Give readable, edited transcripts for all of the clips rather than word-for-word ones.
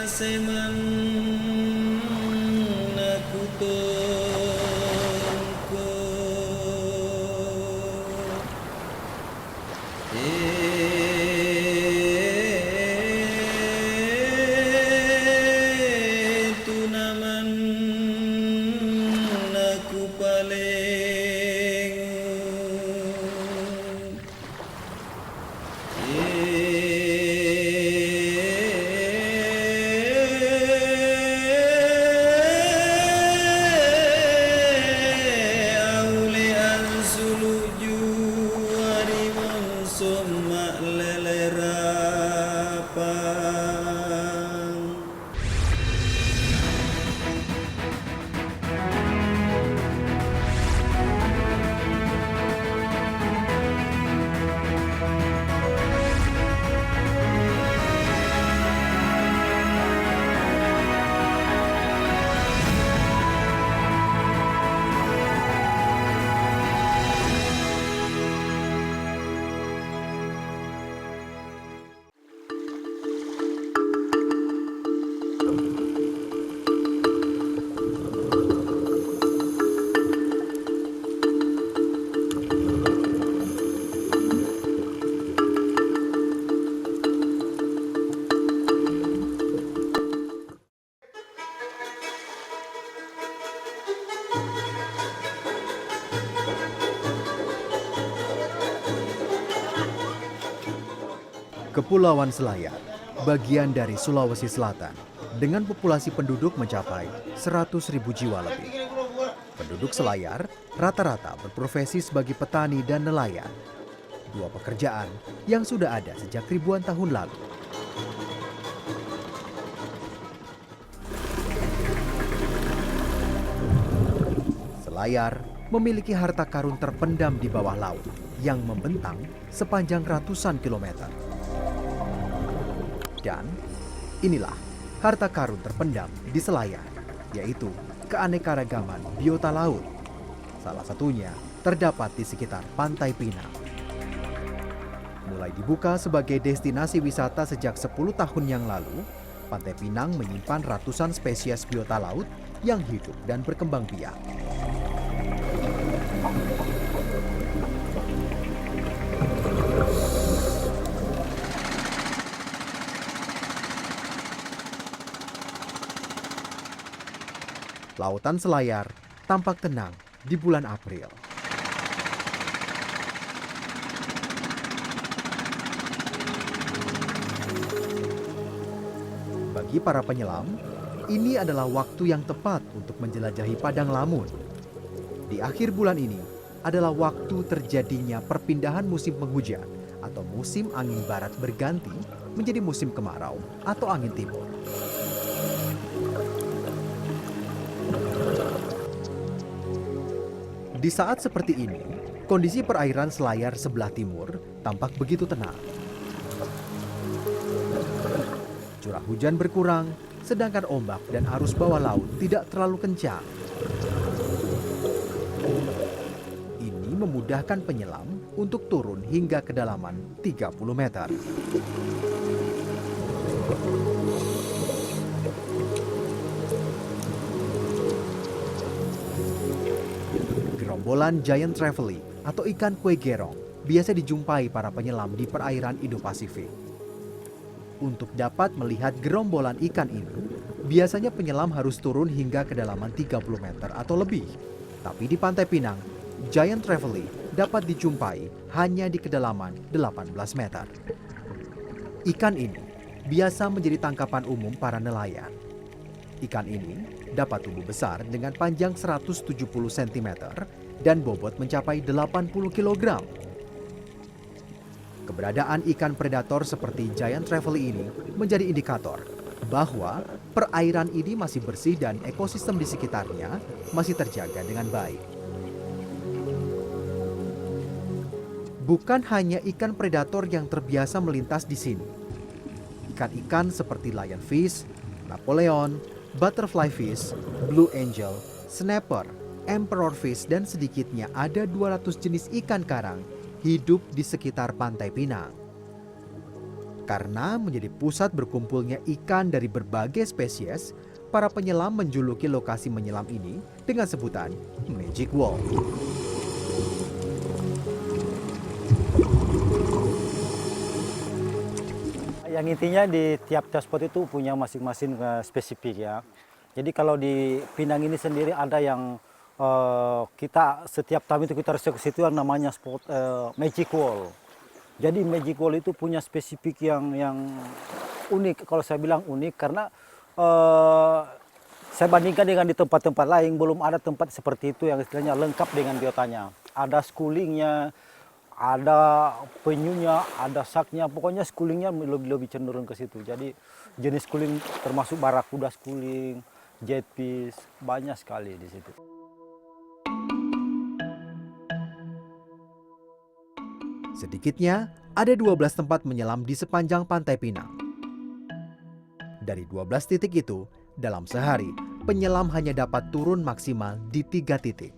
seman nakutungko itu naman naku paling aulian suluju harimon soma lelerapan. Kepulauan Selayar, bagian dari Sulawesi Selatan, dengan populasi penduduk mencapai 100.000 jiwa lebih. Penduduk Selayar rata-rata berprofesi sebagai petani dan nelayan, dua pekerjaan yang sudah ada sejak ribuan tahun lalu. Selayar memiliki harta karun terpendam di bawah laut yang membentang sepanjang ratusan kilometer. Dan inilah harta karun terpendam di Selayar, yaitu keanekaragaman biota laut. Salah satunya terdapat di sekitar Pantai Pinang. Mulai dibuka sebagai destinasi wisata sejak 10 tahun yang lalu, Pantai Pinang menyimpan ratusan spesies biota laut yang hidup dan berkembang biak. Lautan Selayar tampak tenang di bulan April. Bagi para penyelam, ini adalah waktu yang tepat untuk menjelajahi padang lamun. Di akhir bulan ini adalah waktu terjadinya perpindahan musim penghujan atau musim angin barat berganti menjadi musim kemarau atau angin timur. Di saat seperti ini, kondisi perairan Selayar sebelah timur tampak begitu tenang. Curah hujan berkurang, sedangkan ombak dan arus bawah laut tidak terlalu kencang. Ini memudahkan penyelam untuk turun hingga kedalaman 30 meter. Gerombolan giant trevally atau ikan kue gerong biasa dijumpai para penyelam di perairan Indo-Pasifik. Untuk dapat melihat gerombolan ikan ini, biasanya penyelam harus turun hingga kedalaman 30 meter atau lebih. Tapi di Pantai Pinang, giant trevally dapat dijumpai hanya di kedalaman 18 meter. Ikan ini biasa menjadi tangkapan umum para nelayan. Ikan ini dapat tumbuh besar dengan panjang 170 cm dan bobot mencapai 80 kg. Keberadaan ikan predator seperti giant trevally ini menjadi indikator bahwa perairan ini masih bersih dan ekosistem di sekitarnya masih terjaga dengan baik. Bukan hanya ikan predator yang terbiasa melintas di sini. Ikan-ikan seperti lionfish, Napoleon, butterfly fish, blue angel, snapper, emperor fish, dan sedikitnya ada 200 jenis ikan karang hidup di sekitar Pantai Pinang. Karena menjadi pusat berkumpulnya ikan dari berbagai spesies, para penyelam menjuluki lokasi menyelam ini dengan sebutan Magic Wall. Yang intinya di tiap spot itu punya masing-masing spesifik ya. Jadi kalau di Pinang ini sendiri ada yang kita setiap tahun itu kita research ke situ yang namanya spot Magic Wall. Jadi Magic Wall itu punya spesifik yang unik. Kalau saya bilang unik karena saya bandingkan dengan di tempat-tempat lain, belum ada tempat seperti itu yang istilahnya lengkap dengan biotanya. Ada schoolingnya, ada penyunya, ada saknya, pokoknya schoolingnya lebih cenderung ke situ. Jadi jenis schooling termasuk barakuda schooling, jetfish, banyak sekali di situ. Sedikitnya ada 12 tempat menyelam di sepanjang Pantai Pinang. Dari 12 titik itu, dalam sehari penyelam hanya dapat turun maksimal di 3 titik.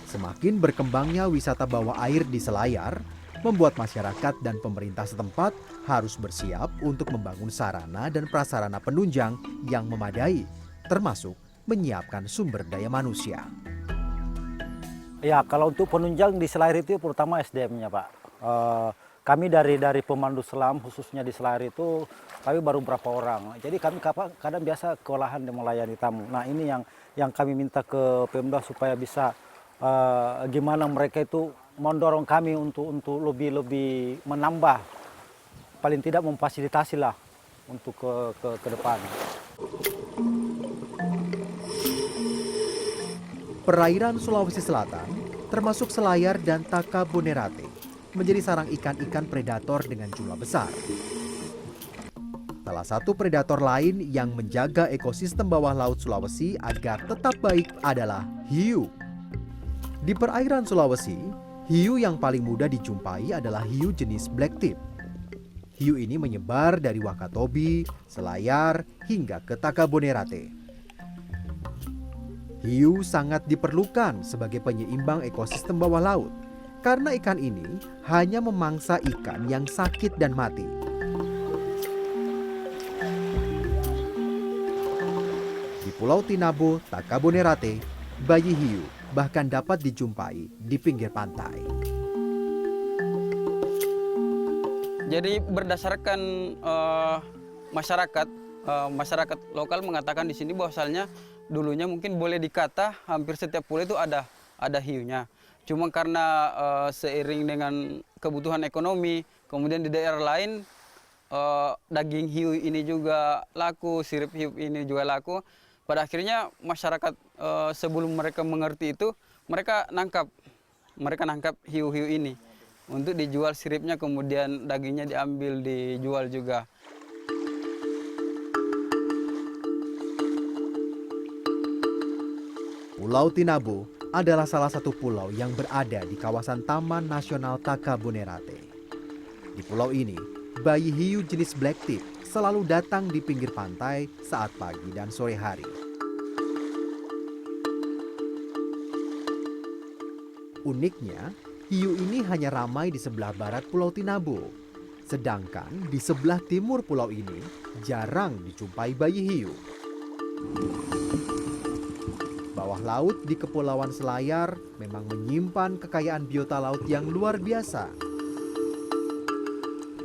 Semakin berkembangnya wisata bawah air di Selayar, membuat masyarakat dan pemerintah setempat harus bersiap untuk membangun sarana dan prasarana penunjang yang memadai, termasuk menyiapkan sumber daya manusia. Ya, kalau untuk penunjang di Selayar itu pertama SDM-nya, Pak. Kami dari pemandu selam khususnya di Selayar itu kami baru berapa orang. Jadi kami kadang biasa kewalahan dan melayani tamu. Nah, ini yang kami minta ke Pemda supaya bisa gimana mereka itu mendorong kami untuk lebih menambah, paling tidak memfasilitasi lah untuk ke depan. Perairan Sulawesi Selatan, termasuk Selayar dan Takabonerate, menjadi sarang ikan-ikan predator dengan jumlah besar. Salah satu predator lain yang menjaga ekosistem bawah laut Sulawesi agar tetap baik adalah hiu. Di perairan Sulawesi, hiu yang paling mudah dijumpai adalah hiu jenis black tip. Hiu ini menyebar dari Wakatobi, Selayar, hingga ke Takabonerate. Hiu sangat diperlukan sebagai penyeimbang ekosistem bawah laut, karena ikan ini hanya memangsa ikan yang sakit dan mati. Di Pulau Tinabo, Takabonerate, bayi hiu bahkan dapat dijumpai di pinggir pantai. Jadi berdasarkan masyarakat lokal mengatakan di sini bahwasalnya dulunya mungkin boleh dikata hampir setiap pulau itu ada hiunya. Cuma karena seiring dengan kebutuhan ekonomi, kemudian di daerah lain daging hiu ini juga laku, sirip hiu ini juga laku. Pada akhirnya masyarakat sebelum mereka mengerti itu, mereka nangkap hiu-hiu ini untuk dijual siripnya, kemudian dagingnya diambil dijual juga. Pulau Tinabo adalah salah satu pulau yang berada di kawasan Taman Nasional Takabonerate. Di pulau ini, bayi hiu jenis black tip selalu datang di pinggir pantai saat pagi dan sore hari. Uniknya, hiu ini hanya ramai di sebelah barat Pulau Tinabo. Sedangkan di sebelah timur pulau ini jarang dijumpai bayi hiu. Bawah laut di Kepulauan Selayar memang menyimpan kekayaan biota laut yang luar biasa.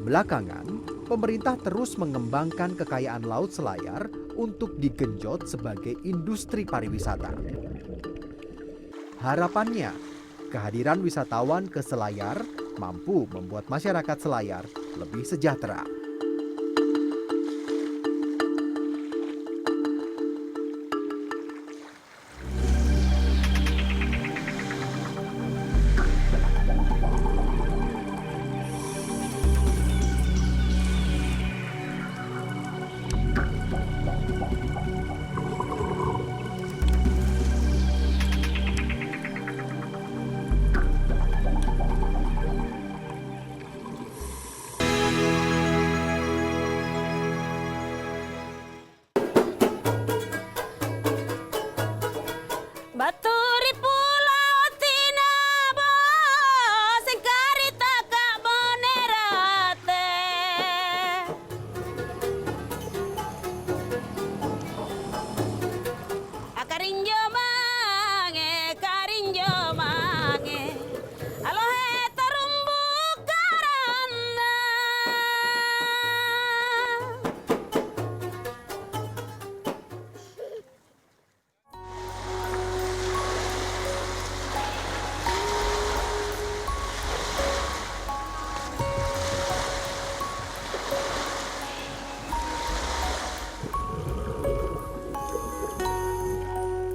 Belakangan, pemerintah terus mengembangkan kekayaan laut Selayar untuk digenjot sebagai industri pariwisata. Harapannya, kehadiran wisatawan ke Selayar mampu membuat masyarakat Selayar lebih sejahtera.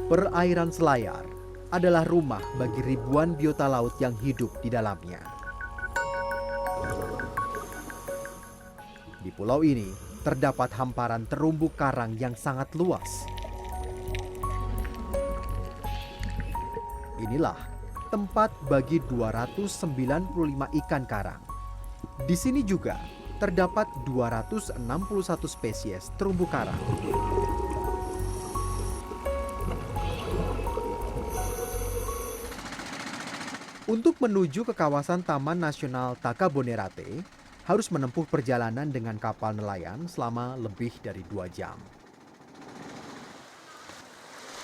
Perairan Selayar adalah rumah bagi ribuan biota laut yang hidup di dalamnya. Di pulau ini terdapat hamparan terumbu karang yang sangat luas. Inilah tempat bagi 295 ikan karang. Di sini juga terdapat 261 spesies terumbu karang. Untuk menuju ke kawasan Taman Nasional Takabonerate, harus menempuh perjalanan dengan kapal nelayan selama lebih dari 2 jam.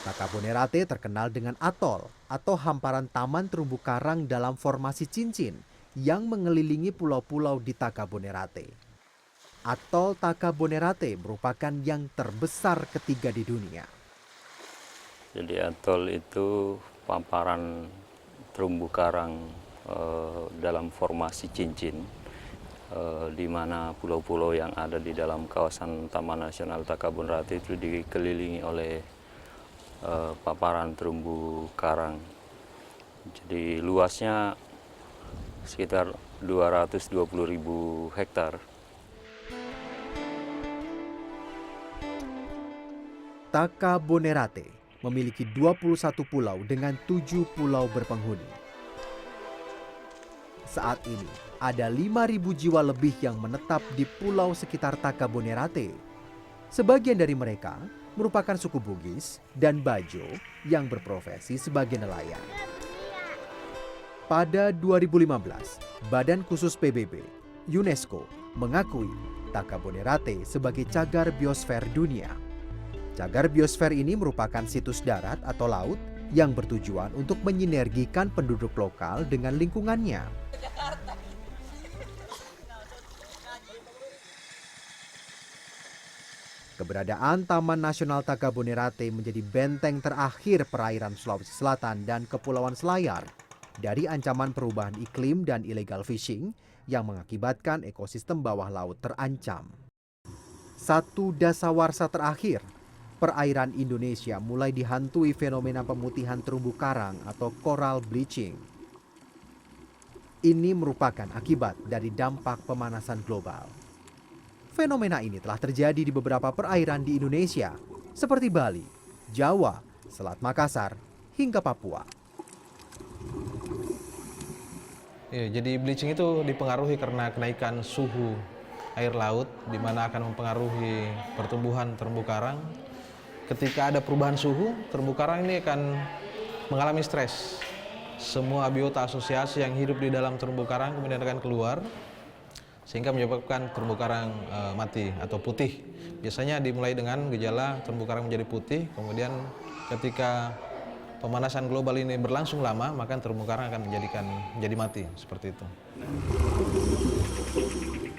Takabonerate terkenal dengan atol atau hamparan taman terumbu karang dalam formasi cincin yang mengelilingi pulau-pulau di Takabonerate. Atol Takabonerate merupakan yang terbesar ketiga di dunia. Jadi atol itu pamparan terumbu karang dalam formasi cincin, di mana pulau-pulau yang ada di dalam kawasan Taman Nasional Takabonerate itu dikelilingi oleh paparan terumbu karang. Jadi luasnya sekitar 220.000 hektar. Takabonerate memiliki 21 pulau dengan 7 pulau berpenghuni. Saat ini, ada 5.000 jiwa lebih yang menetap di pulau sekitar Takabonerate. Sebagian dari mereka merupakan suku Bugis dan Bajo yang berprofesi sebagai nelayan. Pada 2015, Badan Khusus PBB, UNESCO, mengakui Takabonerate sebagai cagar biosfer dunia. Cagar biosfer ini merupakan situs darat atau laut yang bertujuan untuk menyinergikan penduduk lokal dengan lingkungannya. Keberadaan Taman Nasional Takabonerate menjadi benteng terakhir perairan Sulawesi Selatan dan Kepulauan Selayar dari ancaman perubahan iklim dan illegal fishing yang mengakibatkan ekosistem bawah laut terancam. Satu dasawarsa terakhir, perairan Indonesia mulai dihantui fenomena pemutihan terumbu karang atau coral bleaching. Ini merupakan akibat dari dampak pemanasan global. Fenomena ini telah terjadi di beberapa perairan di Indonesia, seperti Bali, Jawa, Selat Makassar, hingga Papua. Ya, jadi bleaching itu dipengaruhi karena kenaikan suhu air laut, di mana akan mempengaruhi pertumbuhan terumbu karang. Ketika ada perubahan suhu, terumbu karang ini akan mengalami stres. Semua biota asosiasi yang hidup di dalam terumbu karang kemudian akan keluar, sehingga menyebabkan terumbu karang mati atau putih. Biasanya dimulai dengan gejala terumbu karang menjadi putih, kemudian ketika pemanasan global ini berlangsung lama, maka terumbu karang akan menjadi mati, seperti itu.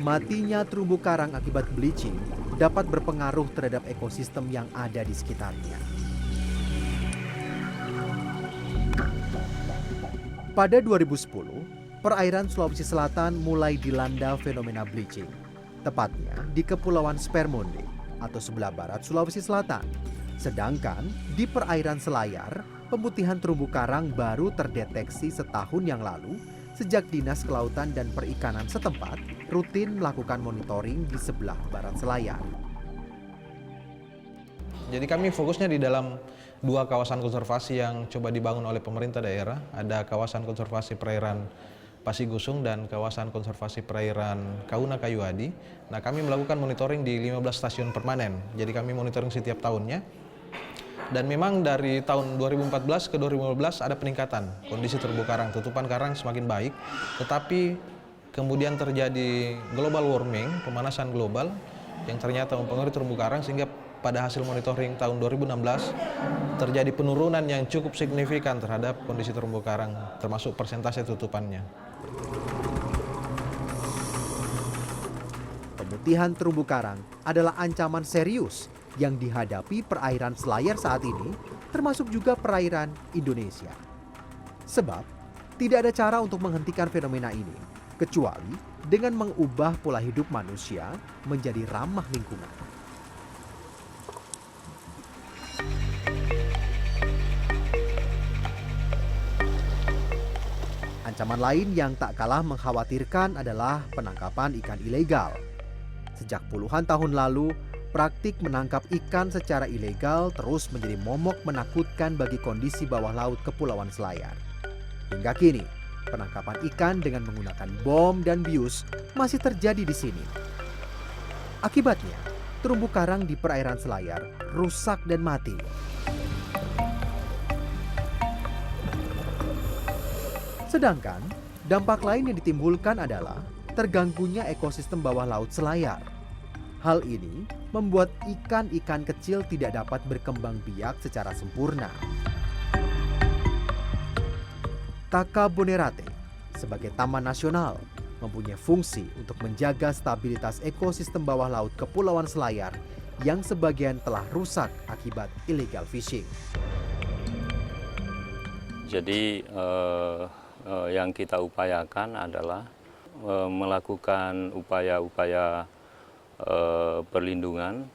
Matinya terumbu karang akibat bleaching dapat berpengaruh terhadap ekosistem yang ada di sekitarnya. Pada 2010, perairan Sulawesi Selatan mulai dilanda fenomena bleaching, tepatnya di Kepulauan Spermonde atau sebelah barat Sulawesi Selatan. Sedangkan di perairan Selayar, pemutihan terumbu karang baru terdeteksi setahun yang lalu sejak Dinas Kelautan dan Perikanan setempat rutin melakukan monitoring di sebelah barat Selayar. Jadi kami fokusnya di dalam 2 kawasan konservasi yang coba dibangun oleh pemerintah daerah. Ada kawasan konservasi perairan Pasigusung dan kawasan konservasi perairan Kauna Kayuadi. Nah, kami melakukan monitoring di 15 stasiun permanen. Jadi kami monitoring setiap tahunnya. Dan memang dari tahun 2014 ke 2015 ada peningkatan kondisi terumbu karang, tutupan karang semakin baik, tetapi kemudian terjadi global warming, pemanasan global yang ternyata mempengaruhi terumbu karang, sehingga pada hasil monitoring tahun 2016 terjadi penurunan yang cukup signifikan terhadap kondisi terumbu karang, termasuk persentase tutupannya. Pemutihan terumbu karang adalah ancaman serius yang dihadapi perairan Selayar saat ini, termasuk juga perairan Indonesia. Sebab, tidak ada cara untuk menghentikan fenomena ini, kecuali dengan mengubah pola hidup manusia menjadi ramah lingkungan. Ancaman lain yang tak kalah mengkhawatirkan adalah penangkapan ikan ilegal. Sejak puluhan tahun lalu, praktik menangkap ikan secara ilegal terus menjadi momok menakutkan bagi kondisi bawah laut Kepulauan Selayar. Hingga kini, penangkapan ikan dengan menggunakan bom dan bius masih terjadi di sini. Akibatnya, terumbu karang di perairan Selayar rusak dan mati. Sedangkan, dampak lain yang ditimbulkan adalah terganggunya ekosistem bawah laut Selayar. Hal ini membuat ikan-ikan kecil tidak dapat berkembang biak secara sempurna. Taka Bonerate sebagai taman nasional mempunyai fungsi untuk menjaga stabilitas ekosistem bawah laut Kepulauan Selayar yang sebagian telah rusak akibat illegal fishing. Jadi yang kita upayakan adalah melakukan upaya-upaya perlindungan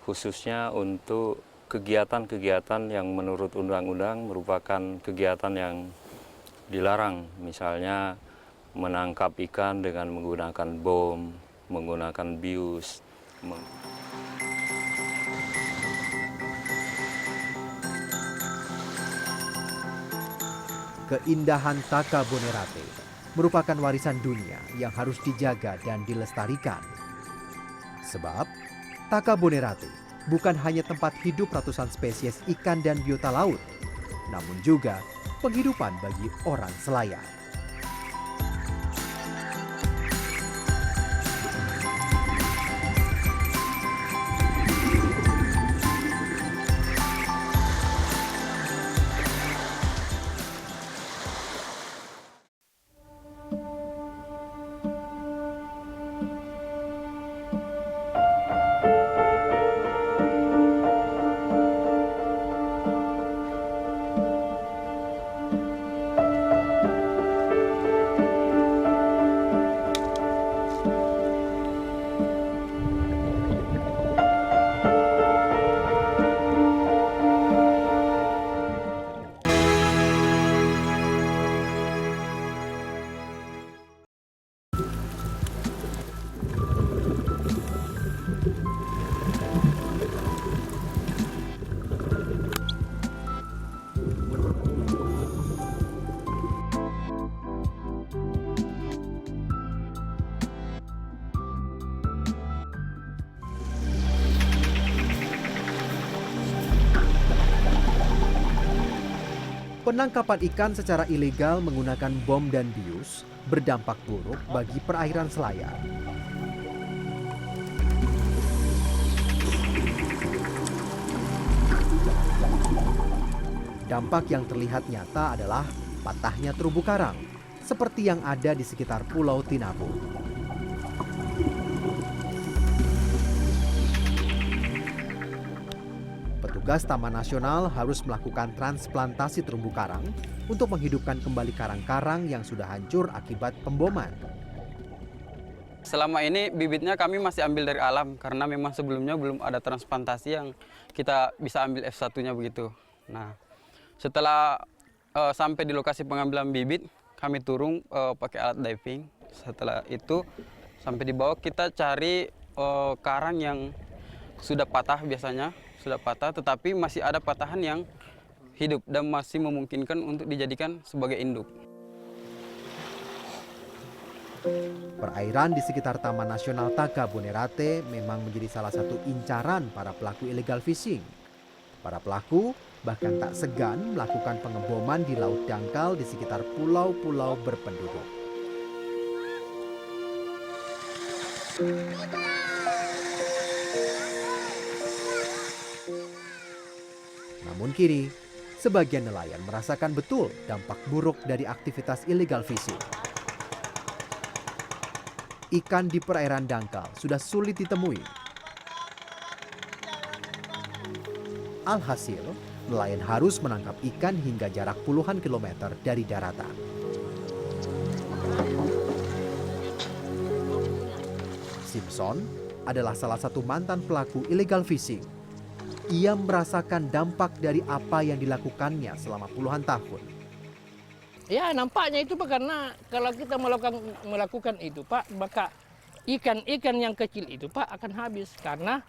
khususnya untuk kegiatan-kegiatan yang menurut undang-undang merupakan kegiatan yang dilarang, misalnya menangkap ikan dengan menggunakan bom, menggunakan bius. Keindahan Taka Bonerate merupakan warisan dunia yang harus dijaga dan dilestarikan. Sebab, Taka Bonerate bukan hanya tempat hidup ratusan spesies ikan dan biota laut, namun juga penghidupan bagi orang Selayar. Penangkapan ikan secara ilegal menggunakan bom dan bius berdampak buruk bagi perairan Selayar. Dampak yang terlihat nyata adalah patahnya terumbu karang, seperti yang ada di sekitar Pulau Tinabu. Petugas Taman Nasional harus melakukan transplantasi terumbu karang untuk menghidupkan kembali karang-karang yang sudah hancur akibat pemboman. Selama ini bibitnya kami masih ambil dari alam karena memang sebelumnya belum ada transplantasi yang kita bisa ambil F1-nya begitu. Nah, setelah sampai di lokasi pengambilan bibit, kami turun pakai alat diving. Setelah itu sampai di bawah kita cari karang yang sudah patah biasanya, sudah patah tetapi masih ada patahan yang hidup dan masih memungkinkan untuk dijadikan sebagai induk. Perairan di sekitar Taman Nasional Taka Bonerate memang menjadi salah satu incaran para pelaku illegal fishing. Para pelaku bahkan tak segan melakukan pengeboman di laut dangkal di sekitar pulau-pulau berpenduduk. Namun kini, sebagian nelayan merasakan betul dampak buruk dari aktivitas illegal fishing. Ikan di perairan dangkal sudah sulit ditemui. Alhasil, nelayan harus menangkap ikan hingga jarak puluhan kilometer dari daratan. Simpson adalah salah satu mantan pelaku illegal fishing. Ia merasakan dampak dari apa yang dilakukannya selama puluhan tahun. Ya nampaknya itu Pak, karena kalau kita melakukan itu Pak, maka ikan-ikan yang kecil itu Pak akan habis. Karena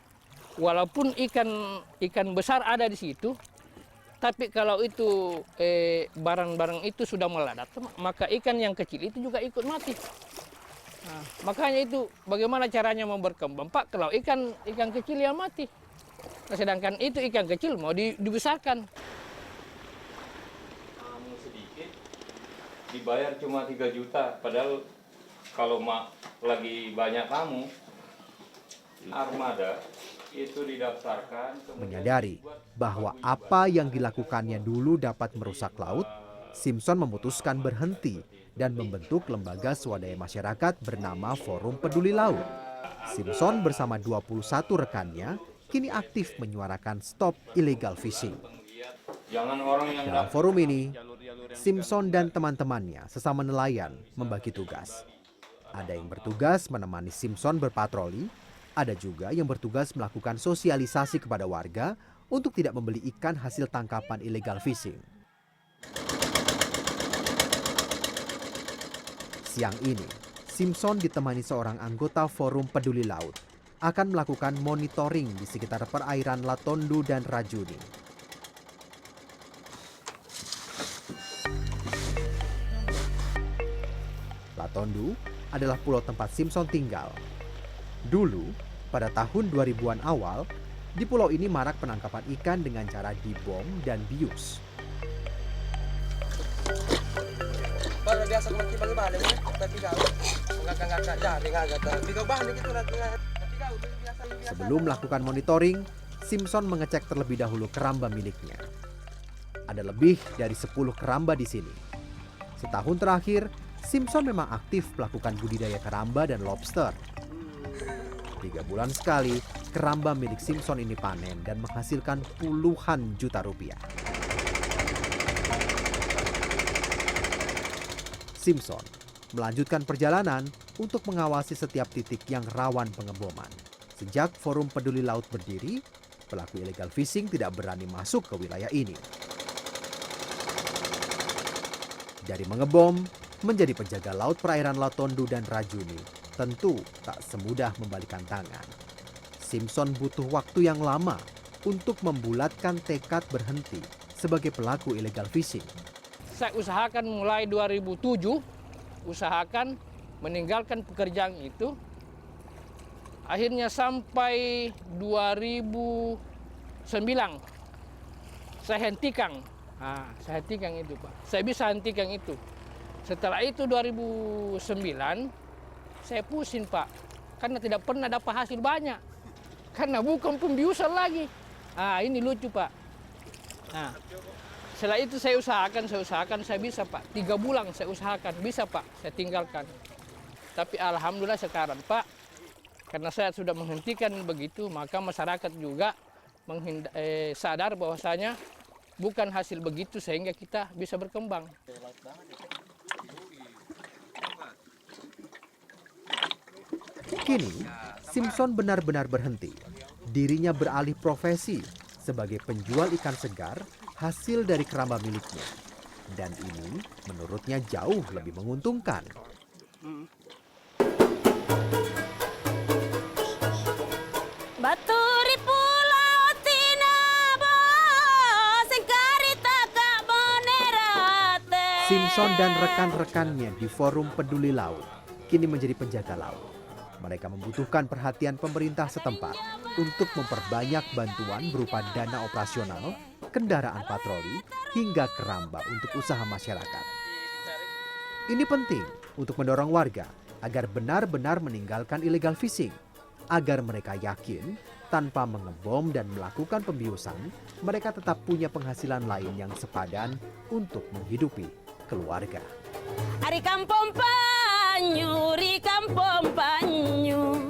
walaupun ikan besar ada di situ, tapi kalau itu barang-barang itu sudah meladat, maka ikan yang kecil itu juga ikut mati. Nah, makanya itu bagaimana caranya mau berkembang Pak kalau ikan kecil yang mati. Nah, sedangkan itu ikan kecil mau dibesarkan. Dibayar cuma 3 juta, padahal kalau lagi banyak tamu, armada itu didaftarkan. Menyadari bahwa apa yang dilakukannya dulu dapat merusak laut, Simpson memutuskan berhenti dan membentuk lembaga swadaya masyarakat bernama Forum Peduli Laut. Simpson bersama 21 rekannya kini aktif menyuarakan stop illegal fishing. Dalam forum ini, Simpson dan teman-temannya sesama nelayan membagi tugas. Ada yang bertugas menemani Simpson berpatroli, ada juga yang bertugas melakukan sosialisasi kepada warga untuk tidak membeli ikan hasil tangkapan illegal fishing. Siang ini, Simpson ditemani seorang anggota Forum Peduli Laut akan melakukan monitoring di sekitar perairan Latondu dan Rajuni. Latondu adalah pulau tempat Simpson tinggal. Dulu, pada tahun 2000-an awal, di pulau ini marak penangkapan ikan dengan cara dibom dan bius. Sebelum melakukan monitoring, Simpson mengecek terlebih dahulu keramba miliknya. Ada lebih dari 10 keramba di sini. Setahun terakhir, Simpson memang aktif melakukan budidaya keramba dan lobster. 3 bulan sekali, keramba milik Simpson ini panen dan menghasilkan puluhan juta rupiah. Simpson melanjutkan perjalanan untuk mengawasi setiap titik yang rawan pengeboman. Sejak Forum Peduli Laut berdiri, pelaku illegal fishing tidak berani masuk ke wilayah ini. Dari mengebom menjadi penjaga laut perairan Latondu dan Rajuni, tentu tak semudah membalikan tangan. Simpson butuh waktu yang lama untuk membulatkan tekad berhenti sebagai pelaku illegal fishing. Saya usahakan mulai 2007, usahakan meninggalkan pekerjaan itu. Akhirnya sampai 2009, saya hentikan. Saya hentikan itu Pak. Saya bisa hentikan itu. Setelah itu 2009, saya pusing Pak. Karena tidak pernah dapat hasil banyak. Karena bukan pembiusan lagi. Ini lucu Pak. Nah, setelah itu saya usahakan, saya bisa Pak. 3 bulan saya usahakan, bisa Pak, saya tinggalkan. Tapi alhamdulillah sekarang Pak, karena saya sudah menghentikan begitu, maka masyarakat juga sadar bahwasanya bukan hasil begitu sehingga kita bisa berkembang. Kini, Simpson benar-benar berhenti. Dirinya beralih profesi sebagai penjual ikan segar hasil dari keramba miliknya. Dan ini menurutnya jauh lebih menguntungkan. Baturi pulau tinabo, sengkari takak bonerate. Simpson dan rekan-rekannya di Forum Peduli Laut kini menjadi penjaga laut. Mereka membutuhkan perhatian pemerintah setempat untuk memperbanyak bantuan berupa dana operasional, kendaraan patroli, hingga keramba untuk usaha masyarakat. Ini penting untuk mendorong warga agar benar-benar meninggalkan illegal fishing, agar mereka yakin tanpa mengebom dan melakukan pembiusan, mereka tetap punya penghasilan lain yang sepadan untuk menghidupi keluarga. Ari kampung Panyu, ri kampung Panyu.